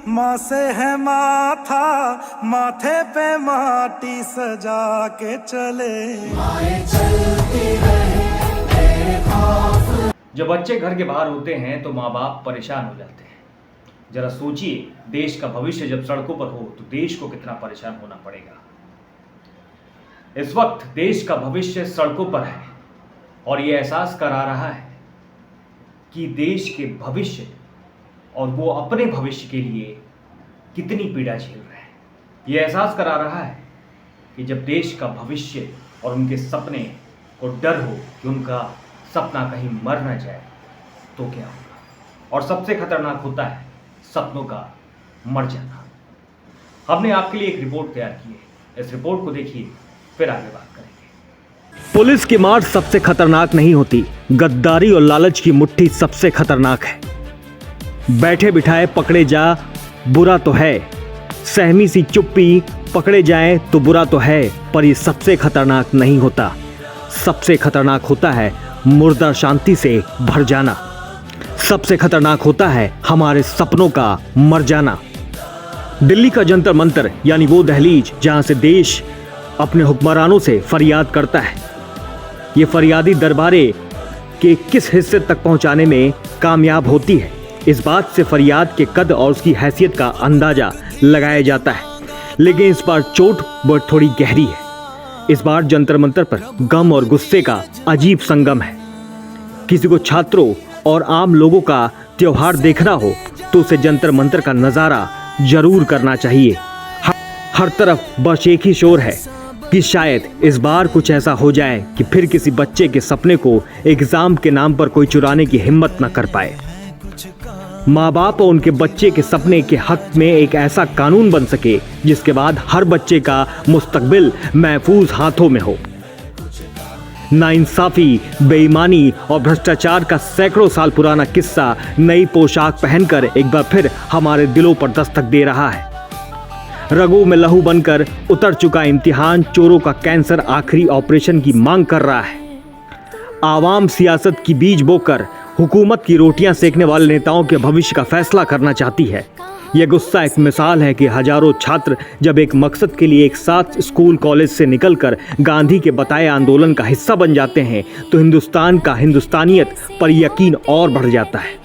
माँ से है माथा, माथे पे माटी सजा के चले। जब बच्चे घर के बाहर होते हैं तो माँ बाप परेशान हो जाते हैं। जरा सोचिए, देश का भविष्य जब सड़कों पर हो तो देश को कितना परेशान होना पड़ेगा। इस वक्त देश का भविष्य सड़कों पर है और ये एहसास करा रहा है कि देश के भविष्य और वो अपने भविष्य के लिए कितनी पीड़ा झेल रहे हैं। ये एहसास करा रहा है कि जब देश का भविष्य और उनके सपने को डर हो कि उनका सपना कहीं मर न जाए तो क्या होगा। और सबसे खतरनाक होता है सपनों का मर जाना। हमने आपके लिए एक रिपोर्ट तैयार की है, इस रिपोर्ट को देखिए, फिर आगे बात करेंगे। पुलिस की मार सबसे खतरनाक नहीं होती, गद्दारी और लालच की मुट्ठी सबसे खतरनाक है। बैठे बिठाए पकड़े जा बुरा तो है, सहमी सी चुप्पी पकड़े जाए तो बुरा तो है, पर ये सबसे खतरनाक नहीं होता। सबसे खतरनाक होता है मुर्दा शांति से भर जाना। सबसे खतरनाक होता है हमारे सपनों का मर जाना। दिल्ली का जंतर मंतर यानी वो दहलीज जहां से देश अपने हुक्मरानों से फरियाद करता है, ये फरियादी दरबारे के किस हिस्से तक पहुंचाने में कामयाब होती है, इस बात से फरियाद के कद और उसकी हैसियत का अंदाजा लगाया जाता है। लेकिन इस बार चोट बहुत थोड़ी गहरी है। इस बार जंतर मंतर पर गम और गुस्से का अजीब संगम है। किसी को छात्रों और आम लोगों का त्योहार देखना हो तो उसे जंतर मंतर का नजारा जरूर करना चाहिए। हर तरफ बस एक ही शोर है कि शायद इस बार कुछ ऐसा हो जाए कि फिर किसी बच्चे के सपने को एग्जाम के नाम पर कोई चुराने की हिम्मत न कर पाए। माँ बाप और उनके बच्चे के सपने के हक में एक ऐसा कानून बन सके जिसके बाद हर बच्चे का मुस्तकबिल महफूज हाथों में हो। नाइंसाफी, बेईमानी और भ्रष्टाचार का सैकड़ों साल पुराना किस्सा नई पोशाक पहनकर एक बार फिर हमारे दिलों पर दस्तक दे रहा है। रगों में लहू बनकर उतर चुका इम्तिहान चोरों का कैंसर आखिरी ऑपरेशन की मांग कर रहा है। आवाम सियासत की बीज बोकर हुकूमत की रोटियां सेकने वाले नेताओं के भविष्य का फैसला करना चाहती है। यह गुस्सा एक मिसाल है कि हजारों छात्र जब एक मकसद के लिए एक साथ स्कूल कॉलेज से निकलकर गांधी के बताए आंदोलन का हिस्सा बन जाते हैं तो हिंदुस्तान का हिंदुस्तानियत पर यकीन और बढ़ जाता है।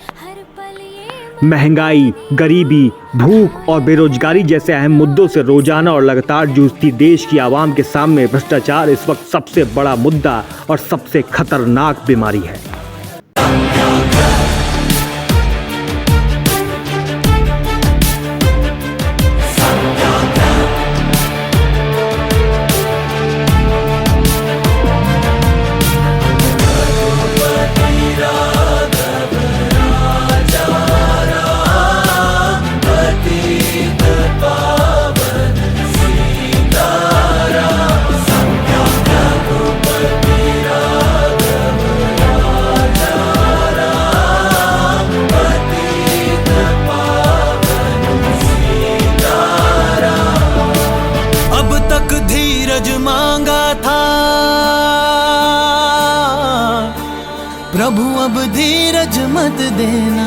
महंगाई, गरीबी, भूख और बेरोजगारी जैसे अहम मुद्दों से रोजाना और लगातार जूझती देश की आवाम के सामने भ्रष्टाचार इस वक्त सबसे बड़ा मुद्दा और सबसे खतरनाक बीमारी है। प्रभु अब धीरज मत देना,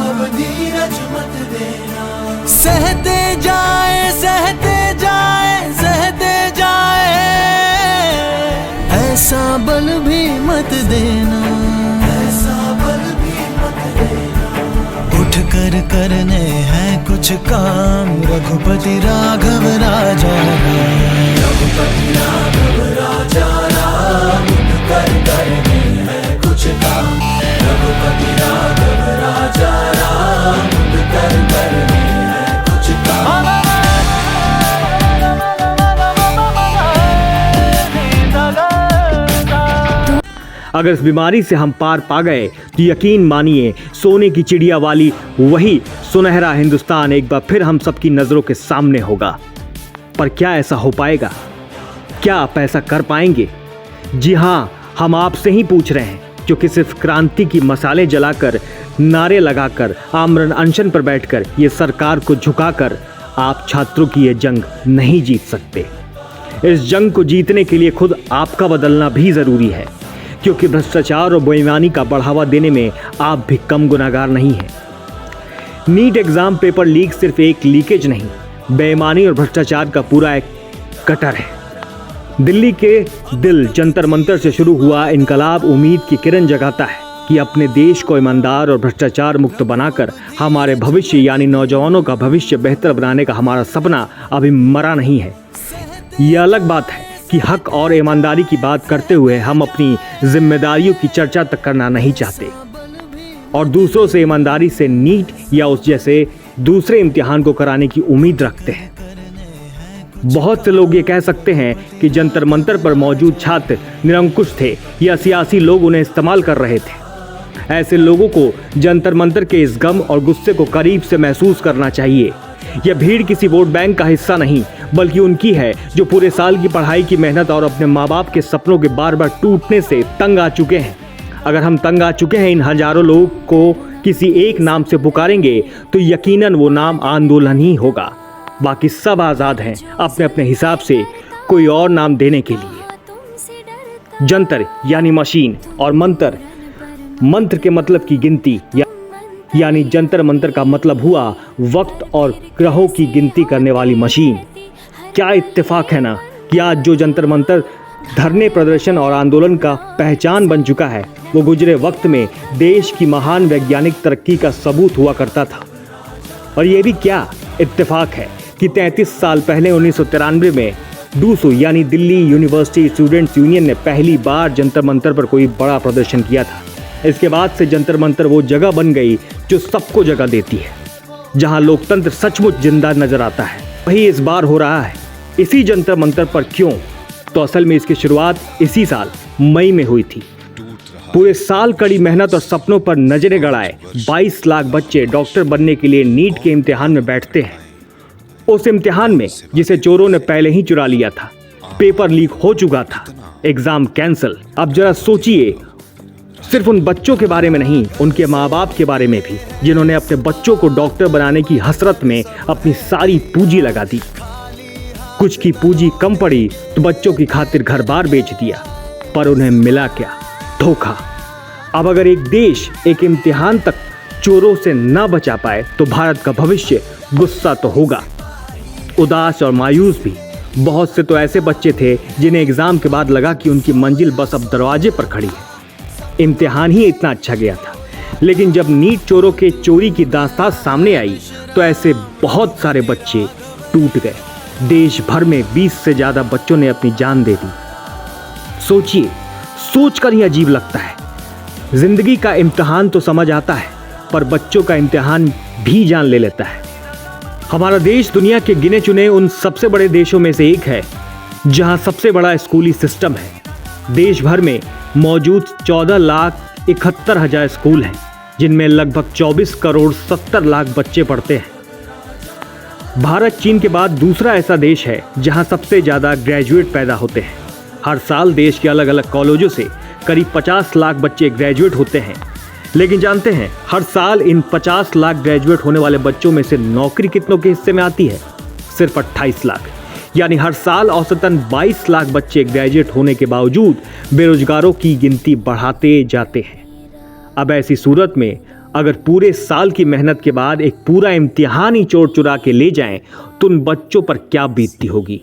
अब धीरज मत देना। सहते जाए, सहते जाए, सहते जाए, ऐसा बल भी मत देना, ऐसा बल भी मत देना। उठ कर करने हैं कुछ काम, रघुपति राघव राजा राम, रघुपति राघव राजा राम। उठ कर करने कुछ काम, रघुपति राघव राजा राम। उठ कर करने हैं कुछ काम। अगर इस बीमारी से हम पार पा गए तो यकीन मानिए सोने की चिड़िया वाली वही सुनहरा हिंदुस्तान एक बार फिर हम सबकी नजरों के सामने होगा। पर क्या ऐसा हो पाएगा? क्या आप ऐसा कर पाएंगे? जी हाँ, हम आपसे ही पूछ रहे हैं, क्योंकि सिर्फ क्रांति की मसाले जलाकर, नारे लगाकर, आमरण अनशन पर बैठकर, ये सरकार को झुकाकर आप छात्रों की ये जंग नहीं जीत सकते। इस जंग को जीतने के लिए खुद आपका बदलना भी जरूरी है, क्योंकि भ्रष्टाचार और बेईमानी का बढ़ावा देने में आप भी कम गुनाहगार नहीं हैं। नीट एग्जाम पेपर लीक सिर्फ एक लीकेज नहीं, बेईमानी और भ्रष्टाचार का पूरा एक कटर है। दिल्ली के दिल जंतर मंतर से शुरू हुआ इनकलाब उम्मीद की किरण जगाता है कि अपने देश को ईमानदार और भ्रष्टाचार मुक्त बनाकर हमारे भविष्य यानी नौजवानों का भविष्य बेहतर बनाने का हमारा सपना अभी मरा नहीं है। यह अलग बात है कि हक और ईमानदारी की बात करते हुए हम अपनी जिम्मेदारियों की चर्चा तक करना नहीं चाहते और दूसरों से ईमानदारी से नीट या उस जैसे दूसरे इम्तिहान को कराने की उम्मीद रखते हैं। बहुत से लोग ये कह सकते हैं कि जंतर मंतर पर मौजूद छात्र निरंकुश थे या सियासी लोग उन्हें इस्तेमाल कर रहे थे। ऐसे लोगों को जंतर मंतर के इस गम और गुस्से को करीब से महसूस करना चाहिए। यह भीड़ किसी वोट बैंक का हिस्सा नहीं बल्कि उनकी है जो पूरे साल की पढ़ाई की मेहनत और अपने माँ बाप के सपनों के बार बार टूटने से तंग आ चुके हैं। अगर हम तंग आ चुके हैं इन हजारों लोगों को किसी एक नाम से पुकारेंगे तो यकीनन वो नाम आंदोलन ही होगा। बाकी सब आज़ाद हैं अपने अपने हिसाब से कोई और नाम देने के लिए। जंतर यानी मशीन और मंत्र के मतलब की गिनती यानी जंतर मंतर का मतलब हुआ वक्त और ग्रहों की गिनती करने वाली मशीन। क्या इत्तेफाक है ना कि आज जो जंतर मंतर धरने प्रदर्शन और आंदोलन का पहचान बन चुका है वो गुजरे वक्त में देश की महान वैज्ञानिक तरक्की का सबूत हुआ करता था। और ये भी क्या इत्तेफाक है कि 33 साल पहले 1993 में डूसू यानी दिल्ली यूनिवर्सिटी स्टूडेंट्स यूनियन ने पहली बार जंतर मंतर पर कोई बड़ा प्रदर्शन किया था। इसके बाद से जंतर मंतर वो जगह बन गई जो सबको जगह देती है, जहां लोकतंत्र सचमुच जिंदा नजर आता है। वही इस बार हो रहा है। इसी जंतर मंतर पर क्यों? तो असल में इसकी शुरुआत इसी साल मई में हुई थी। पूरे साल कड़ी मेहनत और सपनों पर नजरें गड़ाए 22 लाख बच्चे डॉक्टर बनने के लिए नीट के इम्तिहान में बैठते हैं। उस इम्तिहान में जिसे चोरों ने पहले ही चुरा लिया था, पेपर लीक हो चुका था, एग्जाम कैंसिल। अब जरा सोचिए, सिर्फ उन बच्चों के बारे में नहीं, उनके माँ बाप के बारे में भी, जिन्होंने अपने बच्चों को डॉक्टर बनाने की हसरत में अपनी सारी पूंजी लगा दी। कुछ की पूंजी कम पड़ी तो बच्चों की खातिर घर बार बेच दिया, पर उन्हें मिला क्या? धोखा। अब अगर एक देश एक इम्तिहान तक चोरों से न बचा पाए तो भारत का भविष्य गुस्सा तो होगा, उदास और मायूस भी। बहुत से तो ऐसे बच्चे थे जिन्हें एग्जाम के बाद लगा कि उनकी मंजिल बस अब दरवाजे पर खड़ी है। इम्तिहान ही इतना अच्छा गया था, लेकिन जब नीट चोरों के चोरी की दास्तान सामने आई तो ऐसे बहुत सारे बच्चे टूट गए। देश भर में 20 से ज्यादा बच्चों ने अपनी जान दे दी। सोचिए, सोचकर ही अजीब लगता है। जिंदगी का इम्तिहान तो समझ आता है, पर बच्चों का इम्तिहान भी जान ले लेता है। हमारा देश दुनिया के गिने चुने उन सबसे बड़े देशों में से एक है जहां सबसे बड़ा स्कूली सिस्टम है। देश भर में मौजूद 14,71,000 स्कूल हैं, जिनमें लगभग 24 करोड़ 70 लाख बच्चे पढ़ते हैं। भारत चीन के बाद दूसरा ऐसा देश है जहां सबसे ज्यादा ग्रेजुएट पैदा होते हैं। हर साल देश के अलग अलग कॉलेजों से करीब 50 लाख बच्चे ग्रेजुएट होते हैं। लेकिन जानते हैं, हर साल इन 50 लाख ग्रेजुएट होने वाले बच्चों में से नौकरी कितनों के हिस्से में आती है? सिर्फ 28 लाख। यानी हर साल औसतन 22 लाख बच्चे ग्रेजुएट होने के बावजूद बेरोजगारों की गिनती बढ़ाते जाते हैं। अब ऐसी सूरत में अगर पूरे साल की मेहनत के बाद एक पूरा इम्तिहान ही चोर चुरा के ले जाएं तो उन बच्चों पर क्या बीतती होगी,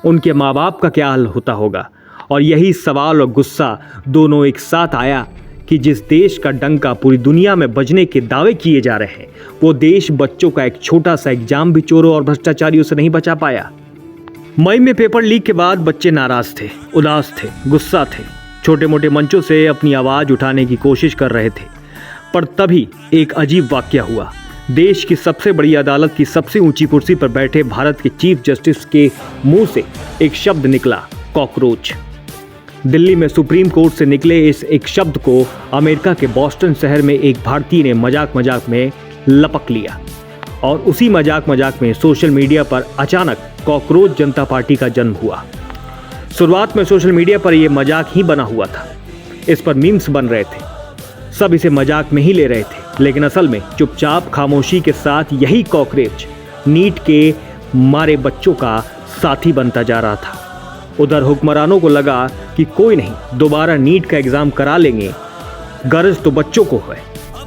उनके माँ बाप का क्या हाल होता होगा। और यही सवाल और गुस्सा दोनों एक साथ आया कि जिस देश का डंका पूरी दुनिया में बजने के दावे किए जा रहे हैं, वो देश बच्चों का एक छोटा सा एग्जाम भी चोरों और भ्रष्टाचारियों से नहीं बचा पाया। मई में पेपर लीक के बाद बच्चे नाराज थे, उदास थे, गुस्सा थे, छोटे मोटे मंचों से अपनी आवाज़ उठाने की कोशिश कर रहे थे। पर तभी एक अजीब वाकया हुआ। देश की सबसे बड़ी अदालत की सबसे ऊंची कुर्सी पर बैठे भारत के चीफ जस्टिस के मुंह से एक शब्द निकला, कॉकरोच। दिल्ली में सुप्रीम कोर्ट से निकले इस एक शब्द को अमेरिका के बॉस्टन शहर में एक भारतीय ने मजाक मजाक में लपक लिया और उसी मजाक मजाक में सोशल मीडिया पर अचानक कॉकरोच जनता पार्टी का जन्म हुआ। शुरुआत में सोशल मीडिया पर यह मजाक ही बना हुआ था, इस पर मीम्स बन रहे थे, सब इसे मजाक में ही ले रहे थे, लेकिन असल में चुपचाप खामोशी के साथ यही कॉकरोच नीट के मारे बच्चों का साथी बनता जा रहा था। उधर हुक्मरानों को लगा कि कोई नहीं, दोबारा नीट का एग्जाम करा लेंगे, गरज तो बच्चों को है,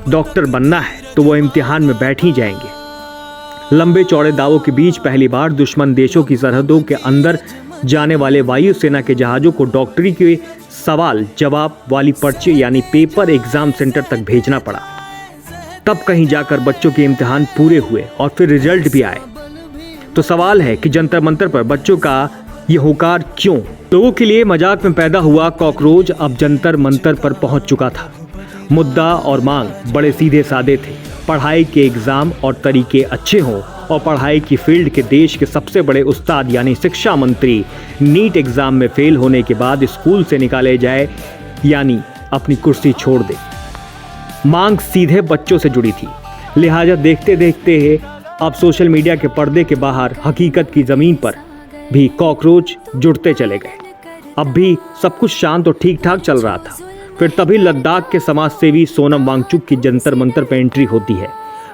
डॉक्टर बनना है, तो वो इम्तिहान में बैठ ही जाएंगे। लंबे चौड़े दावों के बीच पहली बार दुश्मन देशों की सरहदों के अंदर जाने वाले वायुसेना के जहाज़ों को डॉक्टरी के सवाल जवाब वाली पर्ची यानी पेपर एग्जाम सेंटर तक भेजना पड़ा। तब कहीं जाकर बच्चों के इम्तिहान पूरे हुए और फिर रिजल्ट भी आए। तो सवाल है कि जंतर मंतर पर बच्चों का ये हुकार क्यों? लोगों के लिए मजाक में पैदा हुआ कॉकरोच अब जंतर मंतर पर पहुंच चुका था। मुद्दा और मांग बड़े सीधे साधे थे। पढ़ाई के एग्जाम और तरीके अच्छे हों और पढ़ाई की फील्ड के देश के सबसे बड़े उस्ताद यानी शिक्षा मंत्री नीट एग्जाम में फेल होने के बाद स्कूल से निकाले जाए यानी अपनी कुर्सी छोड़ दे। मांग सीधे बच्चों से जुड़ी थी, लिहाजा देखते देखते अब सोशल मीडिया के पर्दे के बाहर हकीकत की जमीन पर भी कॉकरोच जुड़ते चले गए। अब भी सब कुछ शांत और ठीक ठाक चल रहा था। फिर तभी लद्दाख के समाज सेवी सोनम वांगचुक की जंतर मंतर पर एंट्री होती है।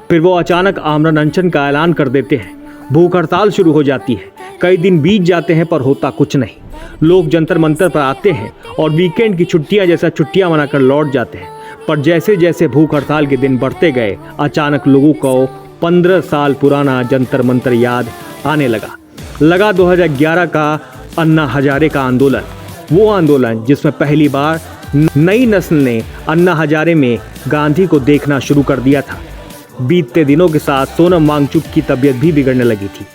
फिर वो अचानक आमरण अनशन का ऐलान कर देते हैं। भूख हड़ताल शुरू हो जाती है। कई दिन बीत जाते हैं पर होता कुछ नहीं। लोग जंतर मंतर पर आते हैं और वीकेंड की छुट्टियां जैसा छुट्टियां मनाकर लौट जाते हैं। पर जैसे जैसे भूख हड़ताल के दिन बढ़ते गए अचानक लोगों को 15 साल पुराना जंतर मंतर याद आने लगा 2011 का अन्ना हजारे का आंदोलन। वो आंदोलन जिसमें पहली बार नई नस्ल ने अन्ना हजारे में गांधी को देखना शुरू कर दिया था। बीतते दिनों के साथ सोनम वांगचुक की तबीयत भी बिगड़ने लगी थी।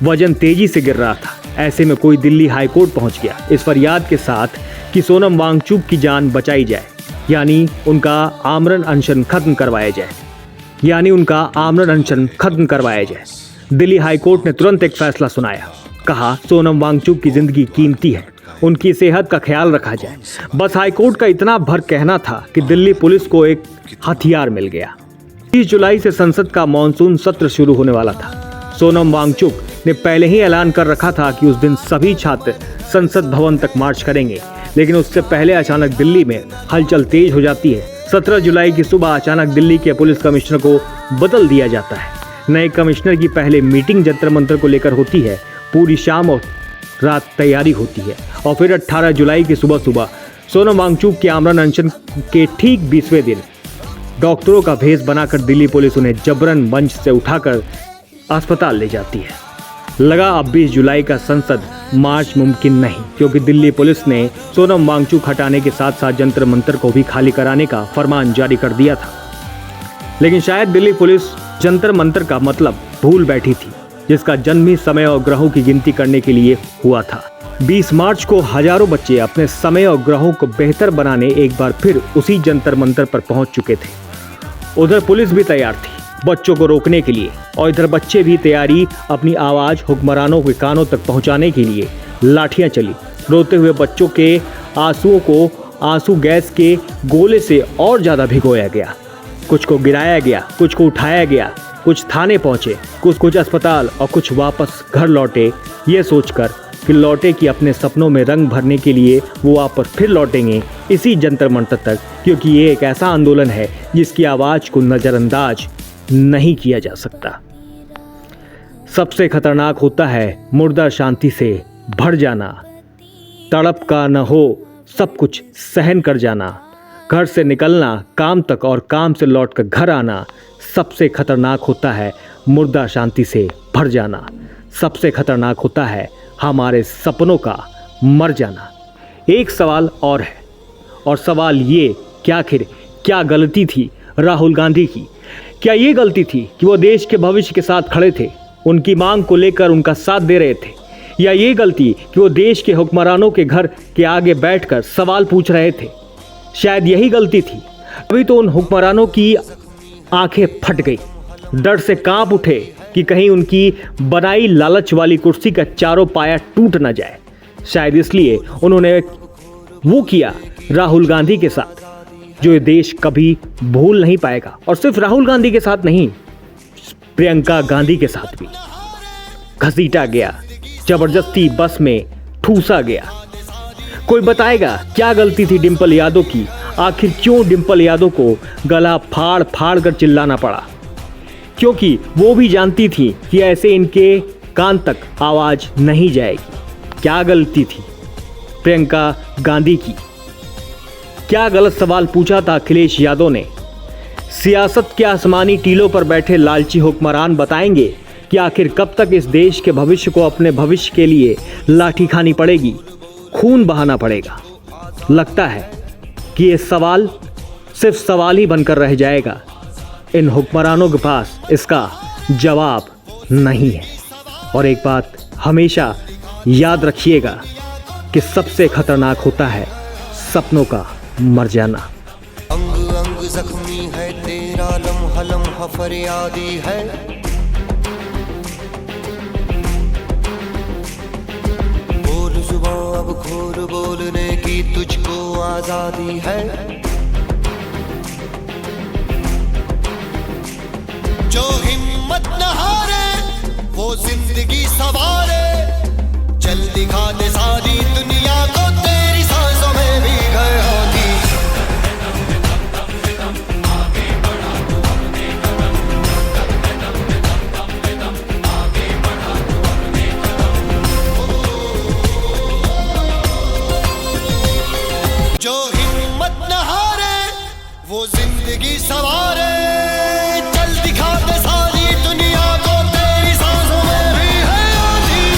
वजन तेजी से गिर रहा था। ऐसे में कोई दिल्ली हाईकोर्ट पहुंच गया इस फरियाद के साथ कि सोनम वांगचुक की जान बचाई जाए यानी उनका आमरण अनशन खत्म करवाया जाए। दिल्ली हाईकोर्ट ने तुरंत एक फैसला सुनाया। कहा सोनम वांगचुक की जिंदगी कीमती है, उनकी सेहत का ख्याल रखा जाए। बस हाईकोर्ट का इतना भर कहना था कि दिल्ली पुलिस को एक हथियार मिल गया। 30 जुलाई से संसद का मॉनसून सत्र शुरू होने वाला था। सोनम वांगचुक ने पहले ही ऐलान कर रखा था कि उस दिन सभी छात्र संसद भवन तक मार्च करेंगे, लेकिन उससे पहले अचानक दिल्ली में हलचल तेज हो जाती है। 17 जुलाई की सुबह अचानक दिल्ली के पुलिस कमिश्नर को बदल दिया जाता है। नए कमिश्नर की पहले मीटिंग जंतर मंतर को लेकर होती है। पूरी शाम और रात तैयारी होती है और फिर 18 जुलाई की सुबह सोनम वांगचुक के आमरण अनशन के ठीक 20वें दिन डॉक्टरों का भेष बनाकर दिल्ली पुलिस उन्हें जबरन मंच से उठाकर अस्पताल ले जाती है। लगा अब 20 जुलाई का संसद मार्च मुमकिन नहीं, क्योंकि दिल्ली पुलिस ने सोनम वांगचुक हटाने के साथ साथ जंतर मंतर को भी खाली कराने का फरमान जारी कर दिया था। लेकिन शायद दिल्ली पुलिस जंतर मंतर का मतलब भूल बैठी थी, जिसका जन्म ही समय और ग्रहों की गिनती करने के लिए हुआ था। 20 मार्च को हजारों बच्चे अपने समय और ग्रहों को बेहतर बनाने एक बार फिर उसी जंतर मंतर पर पहुंच चुके थे। उधर पुलिस भी तैयार थी बच्चों को रोकने के लिए और इधर बच्चे भी तैयारी अपनी आवाज हुक्मरानों के कानों तक पहुंचाने के लिए। लाठियां चली। रोते हुए बच्चों के आंसुओं को आंसू गैस के गोले से और ज्यादा भिगोया गया। कुछ को गिराया गया, कुछ को उठाया गया, कुछ थाने पहुंचे, कुछ अस्पताल और कुछ वापस घर लौटे, ये सोचकर फिर लौटे कि अपने सपनों में रंग भरने के लिए वो वापस फिर लौटेंगे इसी जंतर मंतर तक, क्योंकि ये एक ऐसा आंदोलन है जिसकी आवाज को नजरअंदाज नहीं किया जा सकता। सबसे खतरनाक होता है मुर्दा शांति से भर जाना, तड़प का न हो सब कुछ सहन कर जाना, घर से निकलना काम तक और काम से लौटकर घर आना। सबसे खतरनाक होता है मुर्दा शांति से भर जाना। सबसे खतरनाक होता है हमारे सपनों का मर जाना। एक सवाल और है, और सवाल ये कि आखिर क्या गलती थी राहुल गांधी की? क्या ये गलती थी कि वो देश के भविष्य के साथ खड़े थे, उनकी मांग को लेकर उनका साथ दे रहे थे, या ये गलती कि वो देश के हुक्मरानों के घर के आगे बैठकर सवाल पूछ रहे थे? शायद यही गलती थी। अभी तो उन हुक्मरानों की आंखें फट गई, डर से कांप उठे कि कहीं उनकी बनाई लालच वाली कुर्सी का चारों पाया टूट न जाए। शायद इसलिए उन्होंने वो किया राहुल गांधी के साथ जो ये देश कभी भूल नहीं पाएगा। और सिर्फ राहुल गांधी के साथ नहीं, प्रियंका गांधी के साथ भी। घसीटा गया, जबरदस्ती बस में ठूसा गया। कोई बताएगा क्या गलती थी डिंपल यादव की? आखिर क्यों डिंपल यादव को गला फाड़ फाड़ कर चिल्लाना पड़ा? क्योंकि वो भी जानती थी कि ऐसे इनके कान तक आवाज नहीं जाएगी। क्या गलती थी प्रियंका गांधी की? क्या गलत सवाल पूछा था अखिलेश यादव ने? सियासत के आसमानी टीलों पर बैठे लालची हुक्मरान बताएंगे कि आखिर कब तक इस देश के भविष्य को अपने भविष्य के लिए लाठी खानी पड़ेगी, खून बहाना पड़ेगा। लगता है कि ये सवाल सिर्फ सवाल ही बनकर रह जाएगा। इन हुक्मरानों के पास इसका जवाब नहीं है। और एक बात हमेशा याद रखिएगा कि सबसे खतरनाक होता है सपनों का मर जाना। अंग अंग जख्मी है तेरा, लम्हा लम्हा फरियादी है। बोल जुबां अब खोल बोलने की तुझको आजादी है। जो हिम्मत न हारे वो जिंदगी सवारे, चल दिखा दे सारी दुनिया को तेरी सांसों में भी घर होगी। जो हिम्मत न हारे वो जिंदगी सवारे, चल दिखा दे सारी दुनिया को तेरी सांसों में भी है आधी।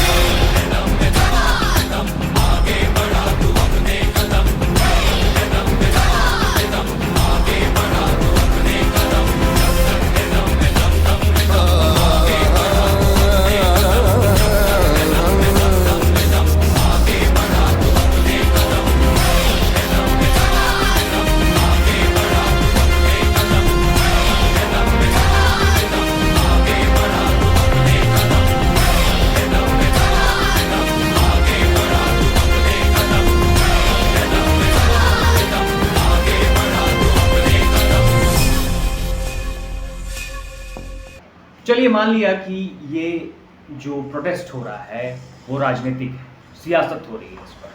चलिए मान लिया कि ये जो प्रोटेस्ट हो रहा है वो राजनीतिक है, सियासत हो रही है इस पर,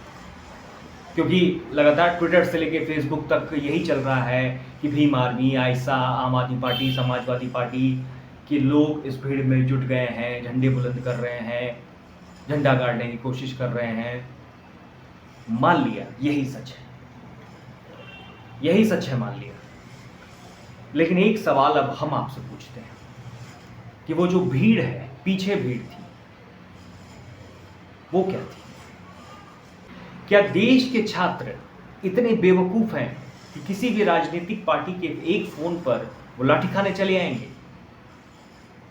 क्योंकि लगातार ट्विटर से लेके फेसबुक तक यही चल रहा है कि भीम आर्मी, आइसा, आम आदमी पार्टी, समाजवादी पार्टी के लोग इस भीड़ में जुट गए हैं, झंडे बुलंद कर रहे हैं, झंडा गाड़ने की कोशिश कर रहे हैं। मान लिया यही सच है, यही सच है, मान लिया। लेकिन एक सवाल अब हम आपसे पूछते हैं कि वो जो भीड़ है, पीछे भीड़ थी, वो क्या थी? क्या देश के छात्र इतने बेवकूफ हैं कि किसी भी राजनीतिक पार्टी के एक फोन पर वो लाठी खाने चले आएंगे,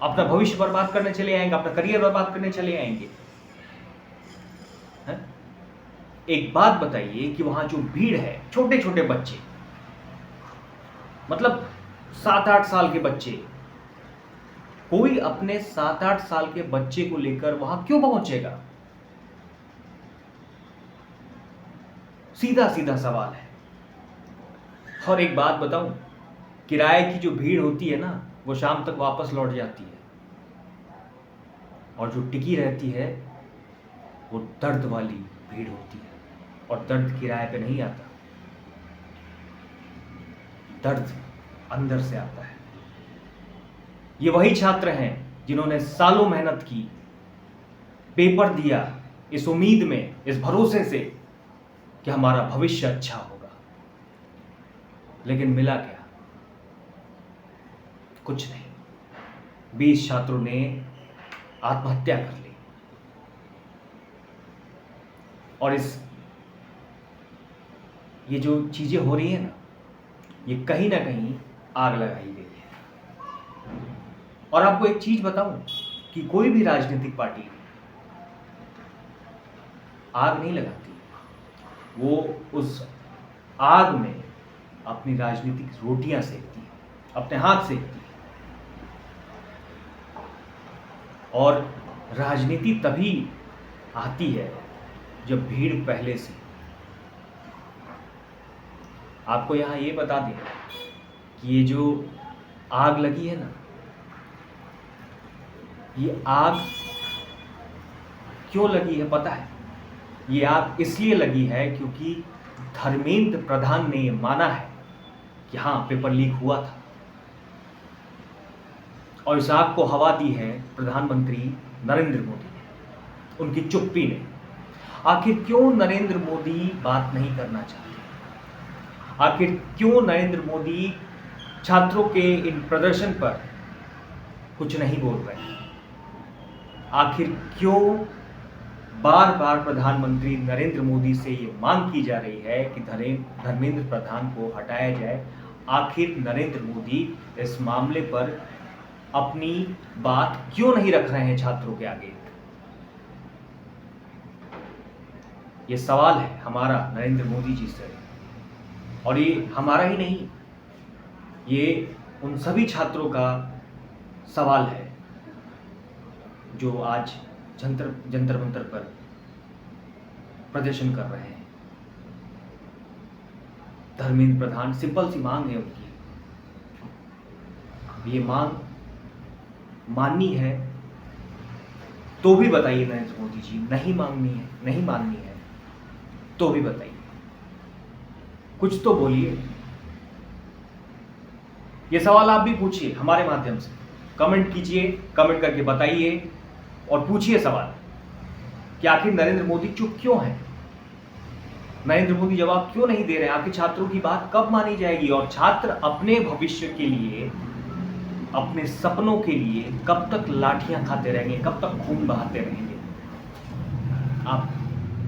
अपना भविष्य बर्बाद करने चले आएंगे, अपना करियर बर्बाद करने चले आएंगे? है? एक बात बताइए कि वहां जो भीड़ है, छोटे छोटे बच्चे, मतलब 7-8 साल के बच्चे, कोई अपने 7-8 साल के बच्चे को लेकर वहां क्यों पहुंचेगा? सीधा सीधा सवाल है। और एक बात बताऊं, किराए की जो भीड़ होती है ना, वो शाम तक वापस लौट जाती है, और जो टिकी रहती है वो दर्द वाली भीड़ होती है। और दर्द किराए पे नहीं आता, दर्द अंदर से आता है। ये वही छात्र हैं जिन्होंने सालों मेहनत की, पेपर दिया इस उम्मीद में, इस भरोसे से कि हमारा भविष्य अच्छा होगा, लेकिन मिला क्या? कुछ नहीं। 20 छात्रों ने आत्महत्या कर ली, और ये जो चीजें हो रही है ना, ये कहीं ना कहीं आग लगाई गई है। और आपको एक चीज बताऊं कि कोई भी राजनीतिक पार्टी आग नहीं लगाती, वो उस आग में अपनी राजनीतिक रोटियां सेकती है, अपने हाथ सेकती है। और राजनीति तभी आती है जब भीड़ पहले से। आपको यहां ये बता दें कि ये जो आग लगी है ना, ये आग क्यों लगी है पता है? ये आग इसलिए लगी है क्योंकि धर्मेंद्र प्रधान ने माना है कि हाँ, पेपर लीक हुआ था, और इस आग को हवा दी है प्रधानमंत्री नरेंद्र मोदी ने, उनकी चुप्पी ने। आखिर क्यों नरेंद्र मोदी बात नहीं करना चाहते? आखिर क्यों नरेंद्र मोदी छात्रों के इन प्रदर्शन पर कुछ नहीं बोल रहे हैं। आखिर क्यों बार बार प्रधानमंत्री नरेंद्र मोदी से ये मांग की जा रही है कि धर्मेंद्र प्रधान को हटाया जाए? आखिर नरेंद्र मोदी इस मामले पर अपनी बात क्यों नहीं रख रहे हैं छात्रों के आगे? ये सवाल है हमारा नरेंद्र मोदी जी से, और ये हमारा ही नहीं, ये उन सभी छात्रों का सवाल है जो आज जंतर मंतर पर प्रदर्शन कर रहे हैं। धर्मेंद्र प्रधान, सिंपल सी मांग है उनकी, ये मांग माननी है तो भी बताइए नरेंद्र मोदी जी, नहीं मांगनी है, नहीं माननी है तो भी बताइए, कुछ तो बोलिए। ये सवाल आप भी पूछिए हमारे माध्यम से, कमेंट कीजिए, कमेंट करके बताइए और पूछिए सवाल कि आखिर नरेंद्र मोदी चुप क्यों है, नरेंद्र मोदी जवाब क्यों नहीं दे रहे हैं? आखिर छात्रों की बात कब मानी जाएगी और छात्र अपने भविष्य के लिए, अपने सपनों के लिए कब तक लाठियां खाते रहेंगे, कब तक खून बहाते रहेंगे?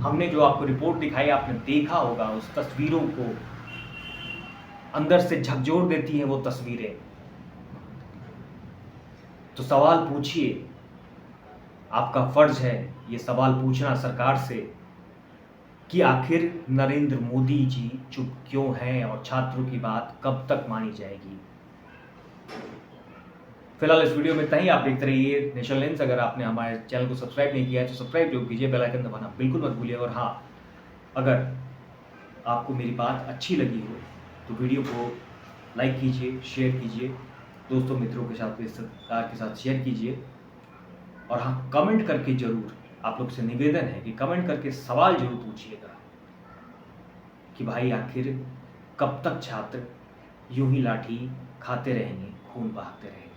हमने जो आपको रिपोर्ट दिखाई, आपने देखा होगा उस तस्वीरों को, अंदर से झकझोर देती हैं वो तस्वीरें। तो सवाल पूछिए, आपका फर्ज है ये सवाल पूछना सरकार से कि आखिर नरेंद्र मोदी जी चुप क्यों हैं और छात्रों की बात कब तक मानी जाएगी। फिलहाल इस वीडियो में इतना ही। आप देखते रहिए नेशनल लेंस। अगर आपने हमारे चैनल को सब्सक्राइब नहीं किया है तो सब्सक्राइब जरूर कीजिए, बेल आइकन दबाना बिल्कुल मत भूलिए। और हाँ, अगर आपको मेरी बात अच्छी लगी हो तो वीडियो को लाइक कीजिए, शेयर कीजिए, दोस्तों मित्रों के साथ, रिश्तेदार के साथ शेयर कीजिए। और हाँ, कमेंट करके जरूर, आप लोग से निवेदन है कि कमेंट करके सवाल जरूर पूछिएगा कि भाई आखिर कब तक छात्र यूं ही लाठी खाते रहेंगे, खून बहाते रहेंगे।